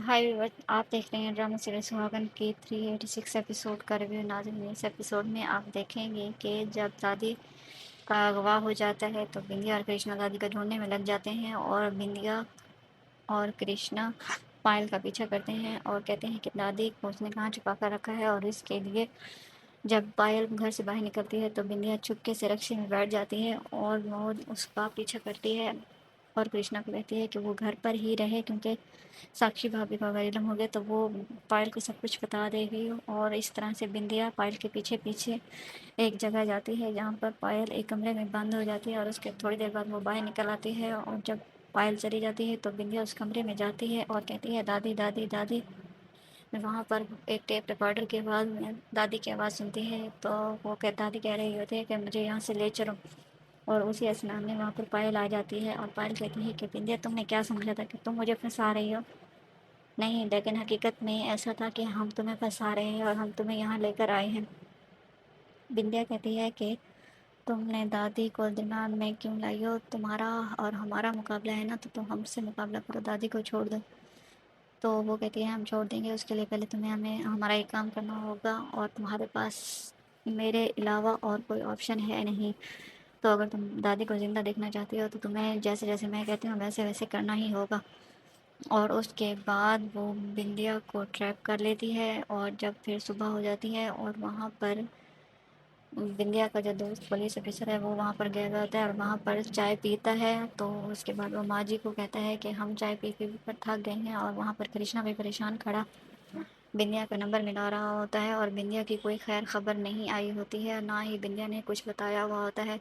हाय viewers, आप देख रहे हैं ड्रामा सीरीज सुहागन की 386 एपिसोड का रिव्यू। नाज़रीन, इस एपिसोड में आप देखेंगे कि जब दादी का अगवा हो जाता है तो बिंदिया और कृष्णा दादी को ढूंढने में लग जाते हैं, और बिंदिया और कृष्णा पायल का पीछा करते हैं और कहते हैं कि दादी को उसने कहाँ छुपा कर रखा है। और इसके लिए जब पायल घर से बाहर निकलती है तो बिंदिया चुपके से रक्शे में बैठ जाती है और वो उसका पीछा करती है और कृष्णा को कहती है कि वो घर पर ही रहे, क्योंकि साक्षी भाभी का अगर इल्म हो गया तो वो पायल को सब कुछ बता देगी। और इस तरह से बिंदिया पायल के पीछे पीछे एक जगह जाती है जहाँ पर पायल एक कमरे में बंद हो जाती है, और उसके थोड़ी देर बाद वो बाहर निकल आती है। और जब पायल चली जाती है तो बिंदिया उस कमरे में जाती है और कहती है दादी दादी दादी। वहाँ पर एक टेप रिकॉर्डर की आवाज़ में दादी की आवाज़ सुनती है, तो वो दादी कह रही होती है कि मुझे यहाँ से ले चलो। और उसी असना में वहाँ पर पायल आ जाती है और पायल कहती है कि बिंदिया, तुमने क्या समझा था कि तुम मुझे फंसा रही हो? नहीं, लेकिन हकीकत में ऐसा था कि हम तुम्हें फंसा रहे हैं और हम तुम्हें यहाँ लेकर आए हैं। बिंदिया कहती है कि तुमने दादी को दिमाग में क्यों लाई हो? तुम्हारा और हमारा मुकाबला है ना, तो तुम हमसे मुकाबला करो, दादी को छोड़ दो। तो वो कहती है हम छोड़ देंगे, उसके लिए पहले तुम्हें हमें हमारा एक काम करना होगा, और तुम्हारे पास मेरे अलावा और कोई ऑप्शन है नहीं। तो अगर तुम दादी को ज़िंदा देखना चाहती हो तो तुम्हें जैसे जैसे मैं कहती हूँ वैसे वैसे करना ही होगा। और उसके बाद वो बिंदिया को ट्रैप कर लेती है, और जब फिर सुबह हो जाती है और वहाँ पर बिंदिया का जो दोस्त पुलिस ऑफिसर है वो वहाँ पर गया हुआ होता है और वहाँ पर चाय पीता है। तो उसके बाद वो माँ जी को कहता है कि हम चाय पी पी कर थक गए हैं, और वहाँ पर कृष्णा भी परेशान खड़ा बिंदिया का नंबर मिला रहा होता है, और बिंदिया की कोई खैर खबर नहीं आई होती है, ना ही बिंदिया ने कुछ बताया हुआ होता है।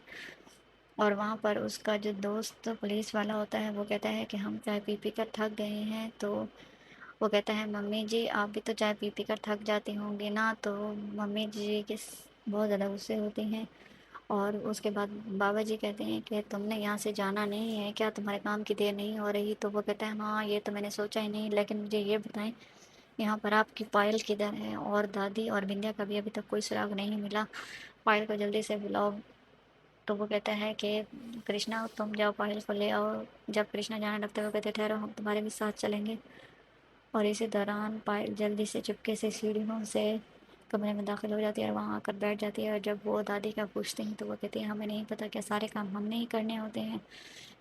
और वहाँ पर उसका जो दोस्त पुलिस वाला होता है वो कहता है कि हम चाय पी पी कर थक गए हैं। तो वो कहता है मम्मी जी, आप भी तो चाय पी पी कर थक जाती होंगी ना। तो मम्मी जी किस बहुत ज़्यादा गुस्से होती हैं। और उसके बाद बाबा जी कहते हैं कि तुमने यहाँ से जाना नहीं है क्या? तुम्हारे काम की देर नहीं हो रही? तो वो कहता है हाँ, ये तो मैंने सोचा ही नहीं, लेकिन मुझे ये बताएं यहाँ पर आपकी पायल किधर है? और दादी और बिंदिया का भी अभी तक कोई सुराग नहीं मिला, पायल को जल्दी से बुलाओ। तो वो कहता है कि कृष्णा तुम जाओ पायल को ले आओ। जब कृष्णा जाने लगता है वो कहते ठहरो, हम तुम्हारे भी साथ चलेंगे। और इसी दौरान पायल जल्दी से चुपके से सीढ़ियों से कमरे में दाखिल हो जाती है और वहाँ आकर बैठ जाती है। और जब वो दादी का पूछती हैं तो वो कहती है हमें नहीं पता क्या सारे काम हमने ही करने होते हैं,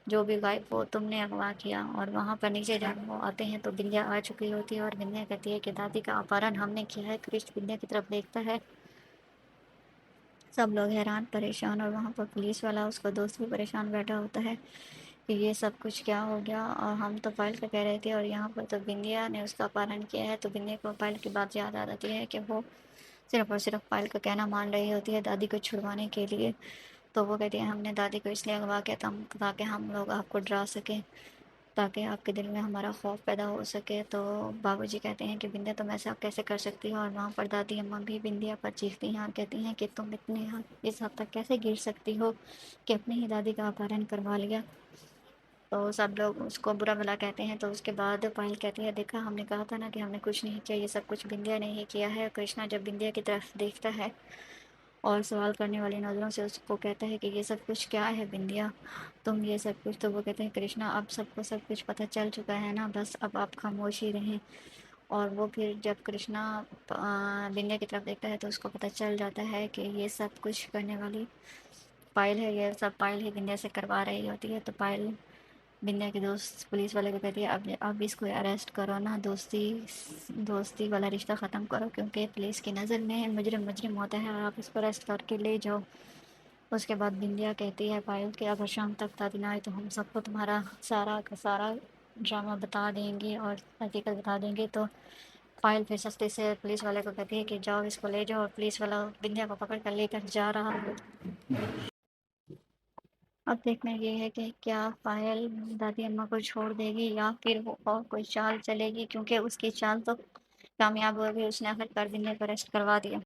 जो भी गायब वो तुमने अगवा किया। और वहाँ पर नीचे जब वो आते हैं तो बिंदिया आ चुकी होती है और बिंदिया कहती है कि दादी का अपहरण हमने किया है। कृष्ण बिंदिया की तरफ देखता है, सब लोग हैरान परेशान, और वहाँ पर पुलिस वाला उसका दोस्त भी परेशान बैठा होता है कि ये सब कुछ क्या हो गया, और हम तो पायल का कह रहे थे और यहाँ पर तो बिंदिया ने उसका अपहरण किया है। तो बिंदिया को पायल की बात याद आ जाती है कि वो सिर्फ और सिर्फ पायल का कहना मान रही होती है दादी को छुड़वाने के लिए। तो वो कहती है हमने दादी को इसलिए अगवा किया था ताकि हम लोग आपको डरा सकें, ताकि आपके दिल में हमारा खौफ पैदा हो सके। तो बाबूजी कहते हैं कि बिंदिया तुम ऐसा कैसे कर सकती हो? और वहाँ पर दादी अम्मा भी बिंदिया पर चीखती हैं और कहती हैं कि तुम इस हद तक कैसे गिर सकती हो कि अपनी ही दादी का अपहरण करवा लिया। तो सब लोग उसको बुरा भला कहते हैं। तो उसके बाद पायल कहती है देखा, हमने कहा था ना कि हमने कुछ नहीं किया, ये सब कुछ बिंदिया ने ही किया है। कृष्णा जब बिंदिया की तरफ देखता है और सवाल करने वाली नज़रों से उसको कहता है कि ये सब कुछ क्या है बिंदिया, तुम ये सब कुछ। तो वो कहते हैं कृष्णा अब सबको सब कुछ पता चल चुका है ना, बस अब आप खामोश ही रहें। और वो फिर जब कृष्णा बिंदिया की तरफ देखता है तो उसको पता चल जाता है कि ये सब कुछ करने वाली पायल है, ये सब पायल ही बिंदिया से करवा रही होती है। तो पायल बिंदिया की दोस्त पुलिस वाले को कहती है अब इसको अरेस्ट करो ना, दोस्ती दोस्ती वाला रिश्ता ख़त्म करो, क्योंकि पुलिस की नज़र में मुजरिम मुजरिम होता है, और आप इसको अरेस्ट करके ले जाओ। उसके बाद बिंदिया कहती है पायल कि अगर शाम तक दादी ना आए तो हम सबको तुम्हारा सारा का सारा ड्रामा बता देंगे और हकीकत बता देंगे। तो पायल फिर सस्ते से पुलिस वाले को कहती है कि जाओ इसको ले जाओ, और पुलिस वाला बिंदिया को पकड़ कर लेकर जा रहा है। अब देखना ये है कि क्या पायल दादी अम्मा को छोड़ देगी या फिर वो और कोई चाल चलेगी, क्योंकि उसकी चाल तो कामयाब हो गई, उसने आखिरकार बिंदिया को अरेस्ट करवा दिया।